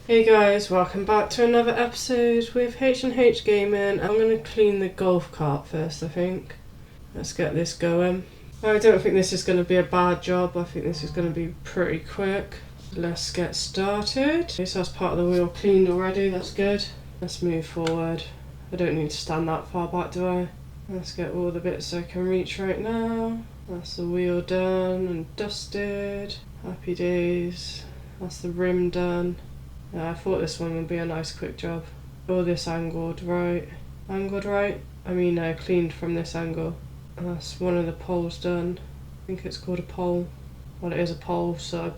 Hey guys, welcome back to another episode with H&H Gaming. I'm going to clean the golf cart first, I think. Let's get this going. I don't think this is going to be a bad job. I think this is going to be pretty quick. Let's get started. Okay, so that's part of the wheel cleaned already, that's good. Let's move forward. I don't need to stand that far back, do I? Let's get all the bits I can reach right now. That's the wheel done and dusted. Happy days. That's the rim done. I thought this one would be a nice quick job. All this angled right. Angled right? I mean cleaned from this angle. That's one of the poles done. I think it's called a pole. Well, it is a pole, so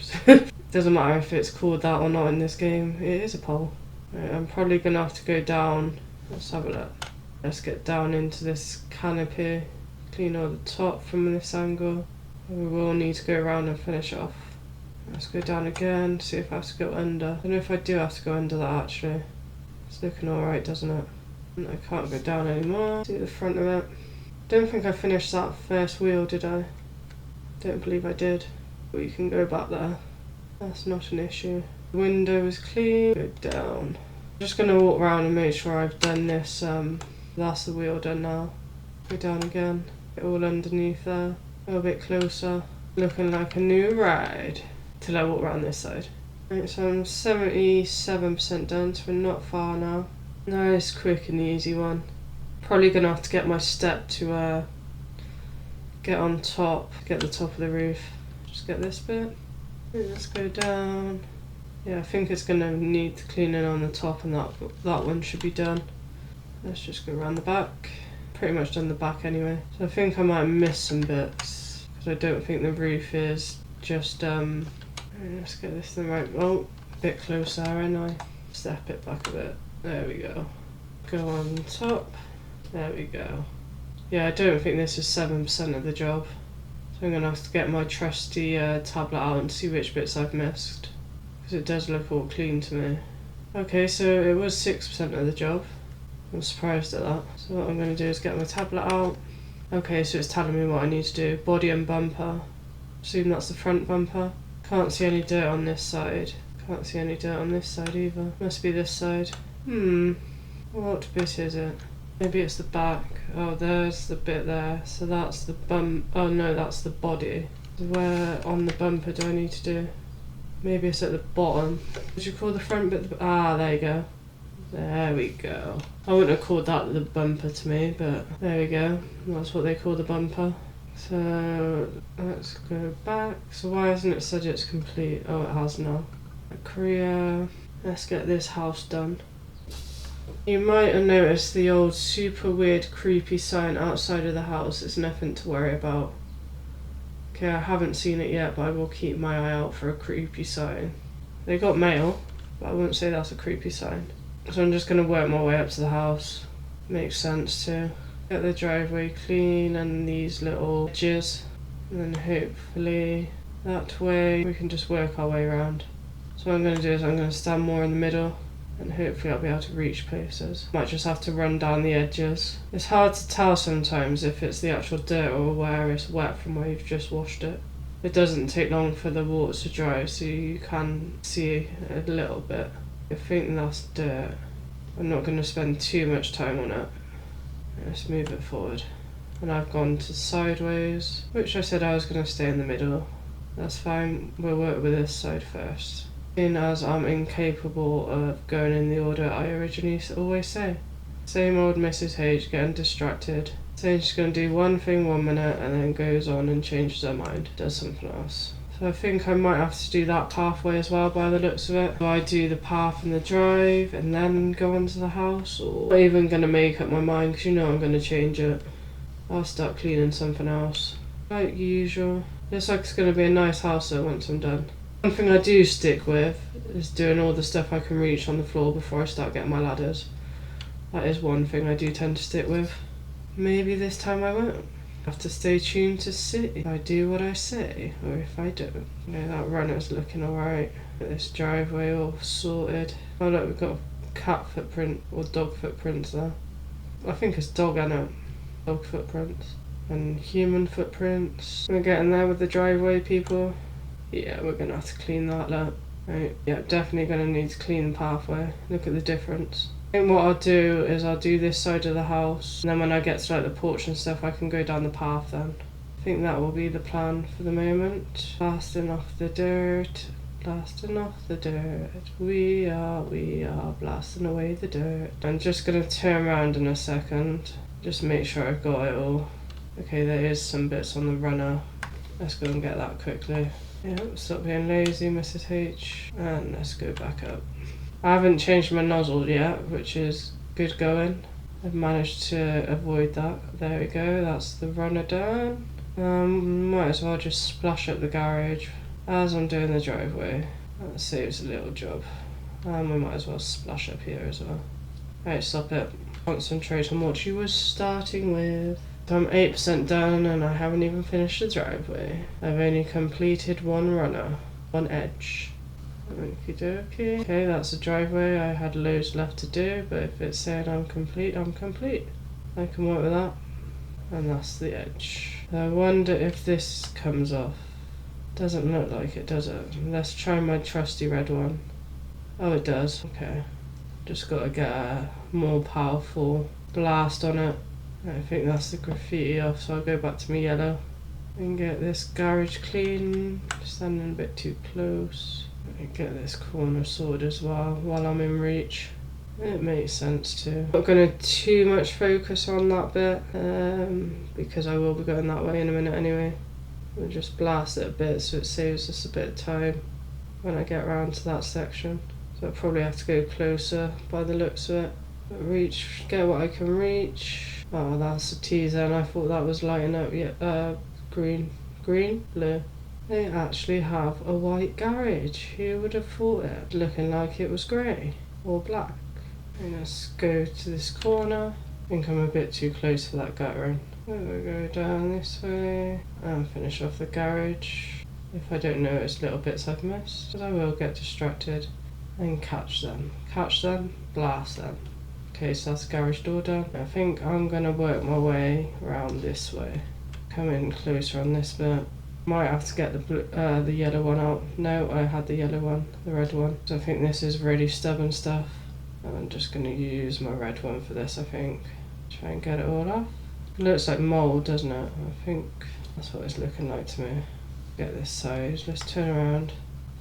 doesn't matter if it's called that or not in this game. It is a pole. Right, I'm probably going to have to go down. Let's have a look. Let's get down into this canopy. Clean all the top from this angle. We will need to go around and finish it off. Let's go down again, see if I have to go under. I don't know if I do have to go under that actually. It's looking alright, doesn't it? I can't go down anymore. See the front of it. Don't think I finished that first wheel, did I? Don't believe I did. But you can go back there. That's not an issue. The window is clean. Go down. I'm just going to walk around and make sure I've done this. That's the wheel done now. Go down again. Get all underneath there. A little bit closer. Looking like a new ride. Till I walk around this side. Right, so I'm 77% done, so we're not far now. Nice, quick and easy one. Probably gonna have to get my step to get on top, get the top of the roof. Just get this bit. Let's go down. Yeah, I think it's gonna need cleaning on the top, and that one should be done. Let's just go around the back. Pretty much done the back anyway. So I think I might miss some bits, because I don't think the roof is just let's get this thing right. Oh, a bit closer, and I step it back a bit. There we go. Go on top. There we go. Yeah, I don't think this is 7% of the job. So I'm going to have to get my trusty tablet out and see which bits I've missed. Because it does look all clean to me. Okay, so it was 6% of the job. I'm surprised at that. So what I'm going to do is get my tablet out. Okay, so it's telling me what I need to do. Body and bumper. Assume that's the front bumper. Can't see any dirt on this side. Can't see any dirt on this side either. Must be this side. What bit is it? Maybe it's the back. Oh, there's the bit there. So that's the oh no, that's the body. Where on the bumper do I need to do? Maybe it's at the bottom. Would you call the front bit there you go. There we go. I wouldn't have called that the bumper to me, but there we go. That's what they call the bumper. So let's go back. So why hasn't it said it's complete? Oh, it has now. Korea. Let's get this house done. You might have noticed the old super weird creepy sign outside of the house. It's nothing to worry about. Okay, I haven't seen it yet, but I will keep my eye out for a creepy sign. They got mail, but I wouldn't say that's a creepy sign. So I'm just going to work my way up to the house. Makes sense too. Get the driveway clean and these little edges, and then hopefully that way we can just work our way around. So what I'm going to do is I'm going to stand more in the middle, and hopefully I'll be able to reach places. Might just have to run down the edges. It's hard to tell sometimes if it's the actual dirt or where it's wet from where you've just washed it. It doesn't take long for the water to dry, so you can see a little bit. I think that's dirt. I'm not going to spend too much time on it. Let's move it forward. And I've gone to sideways, which I said I was going to stay in the middle. That's fine, we'll work with this side first. Seeing as I'm incapable of going in the order I originally always say. Same old Mrs. H getting distracted. Saying she's going to do one thing 1 minute and then goes on and changes her mind. Does something else. So I think I might have to do that pathway as well by the looks of it. Do I do the path and the drive and then go onto the house? Or I'm not even going to make up my mind because you know I'm going to change it. I'll start cleaning something else. Like usual. Looks like it's going to be a nice house though once I'm done. One thing I do stick with is doing all the stuff I can reach on the floor before I start getting my ladders. That is one thing I do tend to stick with. Maybe this time I won't. Have to stay tuned to see if I do what I say or if I don't. Yeah, that runner's looking alright. Get this driveway all sorted. Oh look, we've got cat footprint or dog footprints there. I think it's dog, I know. Dog footprints. And human footprints. We're getting there with the driveway, people. Yeah, we're gonna have to clean that up. Right, yeah, definitely going to need to clean the pathway. Look at the difference. I think what I'll do is I'll do this side of the house, and then when I get to like the porch and stuff, I can go down the path then. I think that will be the plan for the moment. Blasting off the dirt, blasting off the dirt. We are blasting away the dirt. I'm just going to turn around in a second. Just make sure I've got it all. Okay, there is some bits on the runner. Let's go and get that quickly. Yeah, stop being lazy, Mrs. H. And let's go back up. I haven't changed my nozzle yet, which is good going. I've managed to avoid that. There we go, that's the runner done. Might as well just splash up the garage as I'm doing the driveway. That saves a little job. And we might as well splash up here as well. Right, stop it. Concentrate on what you were starting with. So I'm 8% done and I haven't even finished the driveway. I've only completed one runner, one edge. Okie dokie. Okay, that's the driveway. I had loads left to do, but if it's saying I'm complete, I'm complete. I can work with that. And that's the edge. I wonder if this comes off. Doesn't look like it, does it? Let's try my trusty red one. Oh, it does. Okay. Just got to get a more powerful blast on it. I think that's the graffiti off, so I'll go back to my yellow. And get this garage clean. Standing a bit too close. And get this corner sorted as well while I'm in reach. It makes sense too. Not going to too much focus on that bit because I will be going that way in a minute anyway. We'll just blast it a bit so it saves us a bit of time when I get around to that section. So I'll probably have to go closer by the looks of it. But reach, get what I can reach. Oh, that's a teaser and I thought that was lighting up yet. Green, blue. They actually have a white garage. Who would have thought it? Looking like it was grey or black. And let's go to this corner. I think I'm a bit too close for that guttering. We'll go down this way and finish off the garage. If I don't notice little bits I've missed, because I will get distracted and catch them. Catch them, blast them. Okay, so that's the garage door done. I think I'm going to work my way around this way. Come in closer on this bit. Might have to get the yellow one out. No, I had the yellow one, the red one. So I think this is really stubborn stuff. I'm just going to use my red one for this, I think. Try and get it all off. It looks like mould, doesn't it? I think that's what it's looking like to me. Get this side, let's turn around.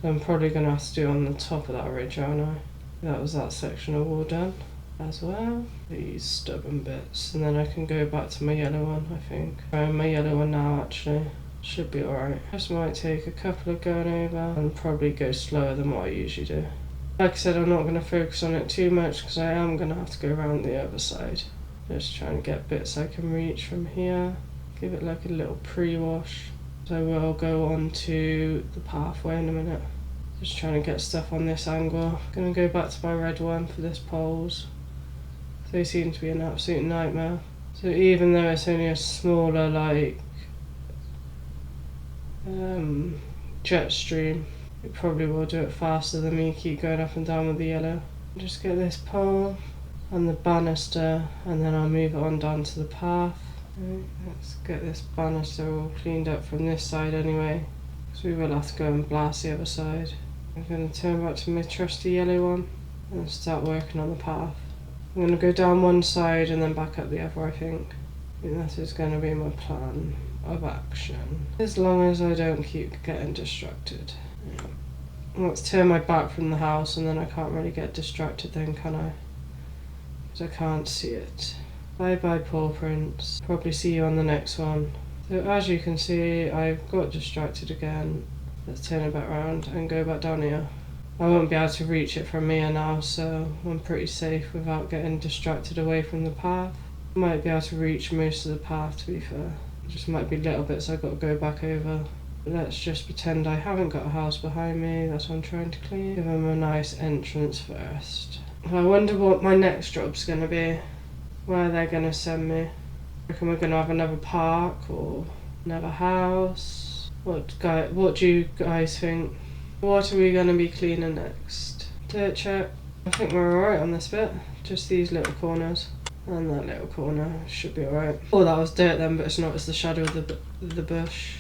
So I'm probably going to have to do on the top of that ridge, aren't I? That was that section of wall done as well. These stubborn bits. And then I can go back to my yellow one, I think. Try my yellow one now, actually. Should be alright. Just might take a couple of going over and probably go slower than what I usually do. Like I said, I'm not going to focus on it too much because I am going to have to go around the other side. Just trying to get bits I can reach from here. Give it like a little pre-wash. So we'll go on to the pathway in a minute. Just trying to get stuff on this angle. Going to go back to my red one for this poles. They seem to be an absolute nightmare. So even though it's only a smaller like jet stream, it probably will do it faster than me keep going up and down with the yellow. Just get this pole and the banister and then I'll move it on down to the path. Right, let's get this banister all cleaned up from this side anyway, because we will have to go and blast the other side. I'm going to turn back to my trusty yellow one and start working on the path. I'm going to go down one side and then back up the other, I think. That is going to be my plan of action. As long as I don't keep getting distracted. Let's turn my back from the house and then I can't really get distracted then, can I? Because I can't see it. Bye bye paw prints. Probably see you on the next one. So as you can see, I've got distracted again. Let's turn it back around and go back down here. I won't be able to reach it from here now, so I'm pretty safe without getting distracted away from the path. Might be able to reach most of the path, to be fair. Just might be little bits I've got to go back over. Let's just pretend I haven't got a house behind me. That's what I'm trying to clean. Give them a nice entrance first. I wonder what my next job's going to be. Where they're going to send me. I reckon we're going to have another park or another house. What do you guys think? What are we going to be cleaning next? Dirt check. I think we're alright on this bit. Just these little corners. And that little corner should be alright. Oh, that was dirt then, but it's not. It's the shadow of the bush.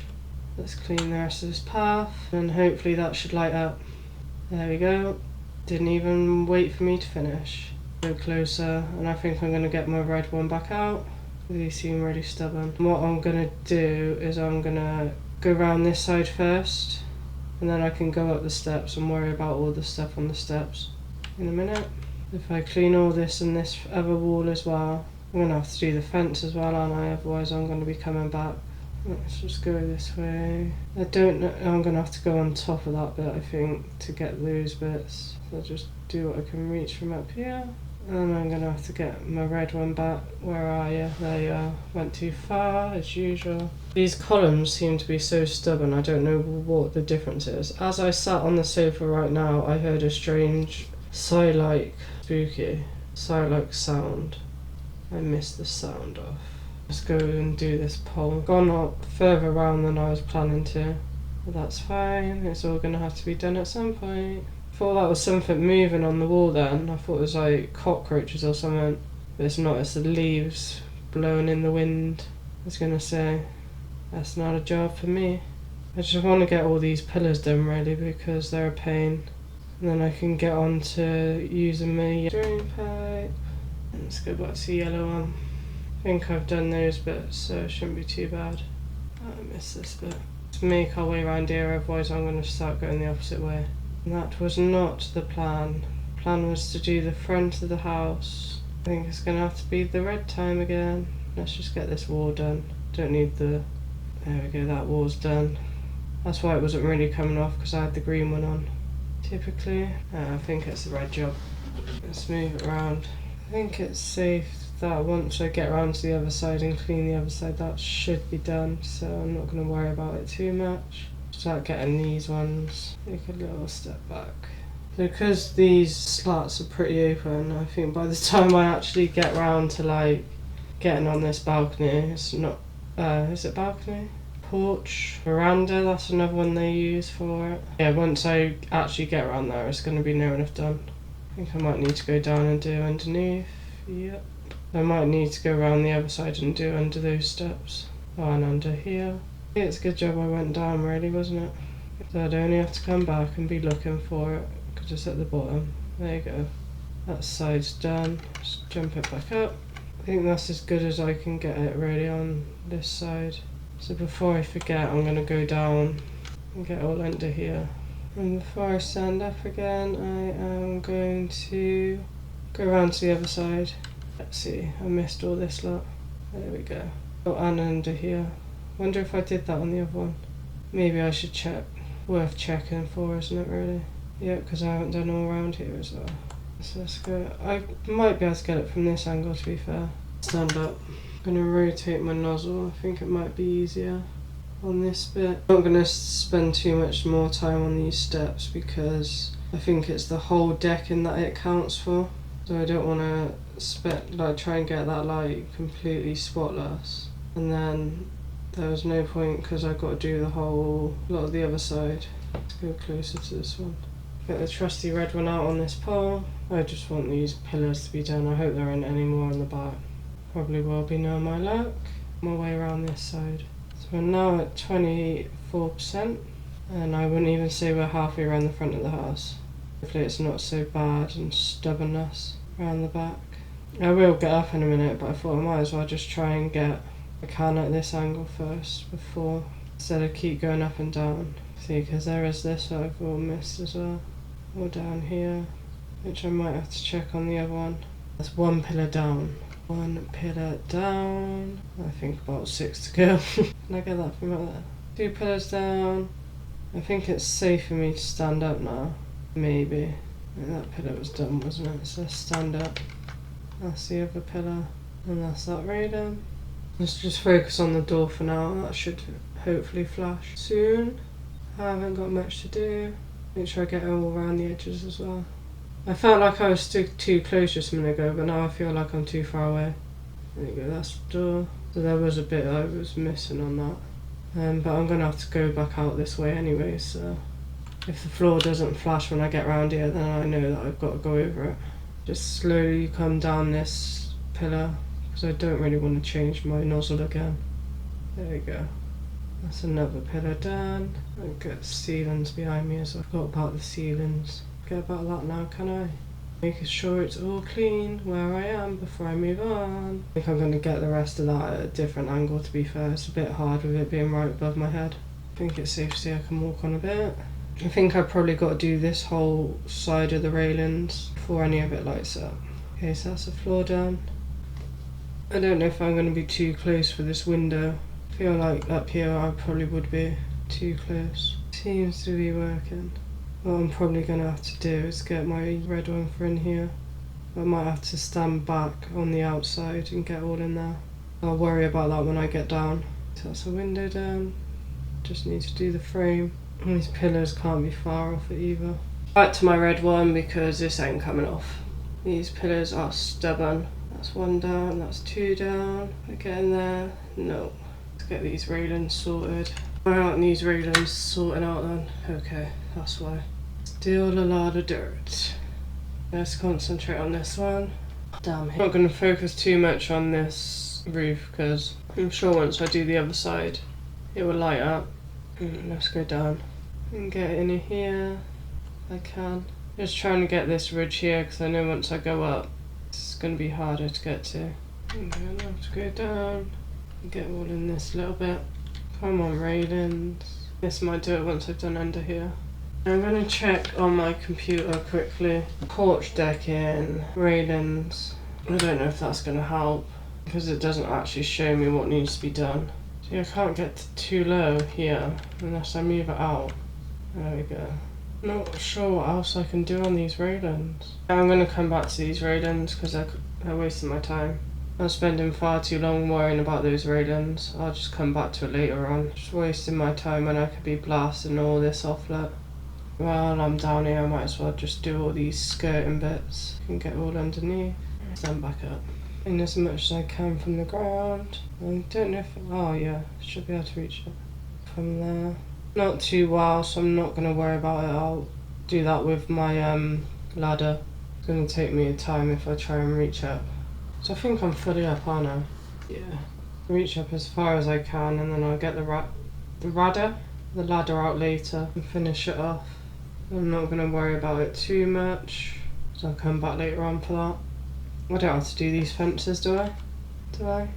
Let's clean the rest of this path. And hopefully that should light up. There we go. Didn't even wait for me to finish. Go closer, and I think I'm going to get my red one back out. These seem really stubborn. What I'm going to do is I'm going to go around this side first, and then I can go up the steps and worry about all the stuff on the steps in a minute. If I clean all this and this other wall as well, I'm going to have to do the fence as well, aren't I? Otherwise I'm going to be coming back. Let's just go this way. I don't know, I'm going to have to go on top of that bit, I think, to get those bits. So I'll just do what I can reach from up here. And I'm going to have to get my red one back. Where are you? There you are. Went too far, as usual. These columns seem to be so stubborn, I don't know what the difference is. As I sat on the sofa right now, I heard a strange sigh-like, spooky, sigh-like sound. I missed the sound off. Let's go and do this pole. Gone up further around than I was planning to. But that's fine, it's all going to have to be done at some point. Thought that was something moving on the wall then. I thought it was like cockroaches or something. But it's not, it's the leaves blowing in the wind. I was going to say, that's not a job for me. I just want to get all these pillars done really because they're a pain. And then I can get on to using my drain pipe. Let's go back to the yellow one. I think I've done those bits, so it shouldn't be too bad. I missed this bit. Let's make our way around here, otherwise I'm going to start going the opposite way. And that was not the plan. The plan was to do the front of the house. I think it's going to have to be the red time again. Let's just get this wall done. Don't need the... There we go, that wall's done. That's why it wasn't really coming off, because I had the green one on. Typically, I think it's the red job. Let's move it around. I think it's safe that once I get around to the other side and clean the other side, that should be done, so I'm not going to worry about it too much. Start getting these ones, take a little step back. Because these slats are pretty open, I think by the time I actually get round to like getting on this balcony, it's not, is it balcony? Porch, veranda, that's another one they use for it. Yeah, once I actually get around there, it's going to be near enough done. I think I might need to go down and do underneath. Yep. I might need to go around the other side and do under those steps. Oh, and under here. Yeah, it's a good job I went down really, wasn't it? So I'd only have to come back and be looking for it, because it's at the bottom. There you go. That side's done. Just jump it back up. I think that's as good as I can get it really on this side. So before I forget, I'm going to go down and get all under here. And before I stand up again, I am going to go around to the other side. Let's see, I missed all this lot. There we go. Oh, and under here. Wonder if I did that on the other one. Maybe I should check. Worth checking for, isn't it really? Yeah, because I haven't done all around here as well. So let's go. I might be able to get it from this angle, to be fair. Stand up. I'm going to rotate my nozzle. I think it might be easier on this bit. I'm not going to spend too much more time on these steps because I think it's the whole decking that it counts for. So I don't want to try and get that light completely spotless. And then there was no point because I've got to do the whole lot of the other side. Let's go closer to this one. Get the trusty red one out on this pole. I just want these pillars to be done. I hope there aren't any more on the back. Probably will be now my luck. My way around this side. So we're now at 24%. And I wouldn't even say we're halfway around the front of the house. Hopefully it's not so bad and stubbornness around the back. I will get up in a minute, but I thought I might as well just try and get a can at this angle first before, instead of keep going up and down. See, because there is this that I've all missed as well. All down here, which I might have to check on the other one. That's one pillar down. One pillar down. I think about 6 to go. Can I get that from out there? 2 pillars down. I think it's safe for me to stand up now. Maybe. I think that pillar was done, wasn't it? So let's stand up. That's the other pillar. And that's that radar. Let's just focus on the door for now. That should hopefully flash soon. I haven't got much to do. Make sure I get all around the edges as well. I felt like I was too close just a minute ago, but now I feel like I'm too far away. There you go, that's the door. So there was a bit I was missing on that. But I'm going to have to go back out this way anyway, so if the floor doesn't flash when I get around here, then I know that I've got to go over it. Just slowly come down this pillar, because I don't really want to change my nozzle again. There we go. That's another pillar done. I'll get the ceilings behind me as well. I forgot about the ceilings. Forget about that now, can I? Making sure it's all clean where I am before I move on. I think I'm going to get the rest of that at a different angle, to be fair. It's a bit hard with it being right above my head. I think it's safe to say I can walk on a bit. I think I've probably got to do this whole side of the railings before any of it lights up. Okay, so that's the floor done. I don't know if I'm going to be too close for this window. I feel like up here I probably would be too close. Seems to be working. What I'm probably going to have to do is get my red one for in here. I might have to stand back on the outside and get all in there. I'll worry about that when I get down. So that's a window down. Just need to do the frame. And these pillars can't be far off it either. Back to my red one because this ain't coming off. These pillars are stubborn. That's one down, that's two down. I get in there? No. Let's get these railings sorted. Why aren't these railings sorting out then? Okay, that's why. Still a lot of dirt. Let's concentrate on this one. Damn it. I'm not going to focus too much on this roof because I'm sure once I do the other side it will light up. Let's go down and get in here if I can. Just trying to get this ridge here because I know once I go up it's going to be harder to get to. I'm going to have to go down and get all in this little bit. Come on, railings. This might do it once I've done under here. I'm going to check on my computer quickly. Porch decking, railings. I don't know if that's going to help because it doesn't actually show me what needs to be done. See, I can't get too low here unless I move it out. There we go. Not sure what else I can do on these railings. I'm going to come back to these railings because they're wasting my time. I'm spending far too long worrying about those railings. I'll just come back to it later on. Just wasting my time when I could be blasting all this offlet. While I'm down here, I might as well just do all these skirting bits. And get all underneath. Stand back up. In as much as I can from the ground. I don't know if... oh yeah, should be able to reach it from there. Not too well, so I'm not going to worry about it. I'll do that with my ladder. It's going to take me a time if I try and reach up. So I think I'm fully up, aren't I? Yeah. Reach up as far as I can and then I'll get the ladder out later and finish it off. I'm not going to worry about it too much, so I'll come back later on for that. I don't have to do these fences, do I? Do I?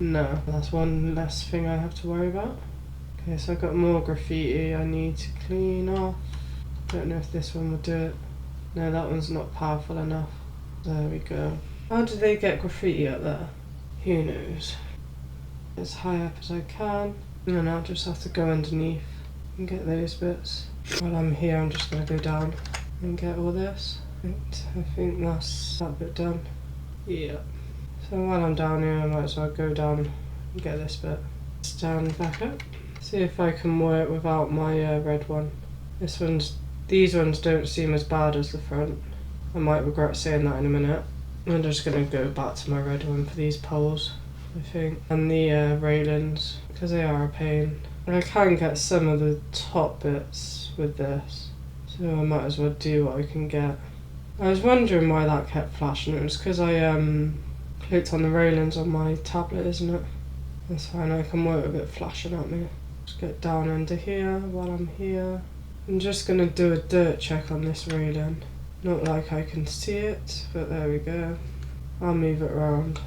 No, that's one less thing I have to worry about. Okay, so I've got more graffiti I need to clean off. Don't know if this one will do it. No, that one's not powerful enough. There we go. How do they get graffiti up there? Who knows? As high up as I can, and then I'll just have to go underneath and get those bits. While I'm here, I'm just going to go down and get all this. I think that's that bit done. Yeah. So while I'm down here, I might as well go down and get this bit. Stand back up. See if I can work without my red one. These ones don't seem as bad as the front. I might regret saying that in a minute. I'm just going to go back to my red one for these poles, I think. And the railings, because they are a pain. I can get some of the top bits with this, so I might as well do what I can get. I was wondering why that kept flashing. It was because I clicked on the railings on my tablet, isn't it? That's fine, I can work with it flashing at me. Just get down under here while I'm here. I'm just going to do a dirt check on this railing. Not like I can see it, but there we go. I'll move it around.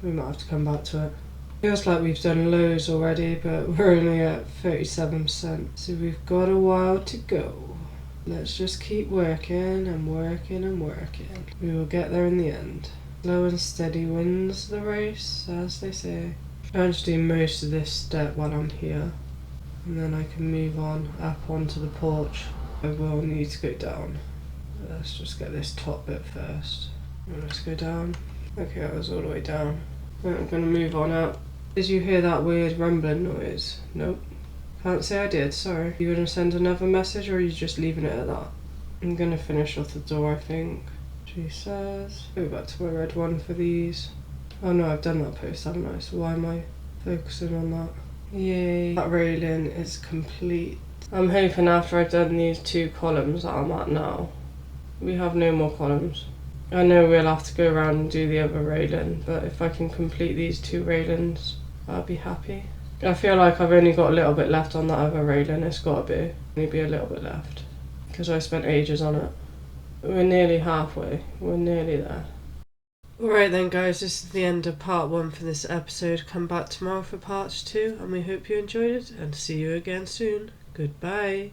We might have to come back to it. Feels like we've done loads already, but we're only at 37%, so we've got a while to go. Let's just keep working and working and working. We will get there in the end. Slow and steady wins the race, as they say. I'll just do most of this step while I'm here, and then I can move on up onto the porch. I will need to go down. Let's just get this top bit first. Let's go down. Okay, I was all the way down. Right, I'm going to move on up. Did you hear that weird rumbling noise? Nope. Can't say I did, sorry. You going to send another message or are you just leaving it at that? I'm going to finish off the door, I think. She says. Go back to my red one for these. Oh no, I've done that post, haven't I? So why am I focusing on that? Yay. That railing is complete. I'm hoping after I've done these 2 columns that I'm at now, we have no more columns. I know we'll have to go around and do the other railing, but if I can complete these 2 railings, I'll be happy. I feel like I've only got a little bit left on that other railing. It's got to be. Maybe a little bit left. Because I spent ages on it. We're nearly halfway. We're nearly there. Alright then guys, this is the end of part 1 for this episode. Come back tomorrow for part 2 and we hope you enjoyed it and see you again soon. Goodbye.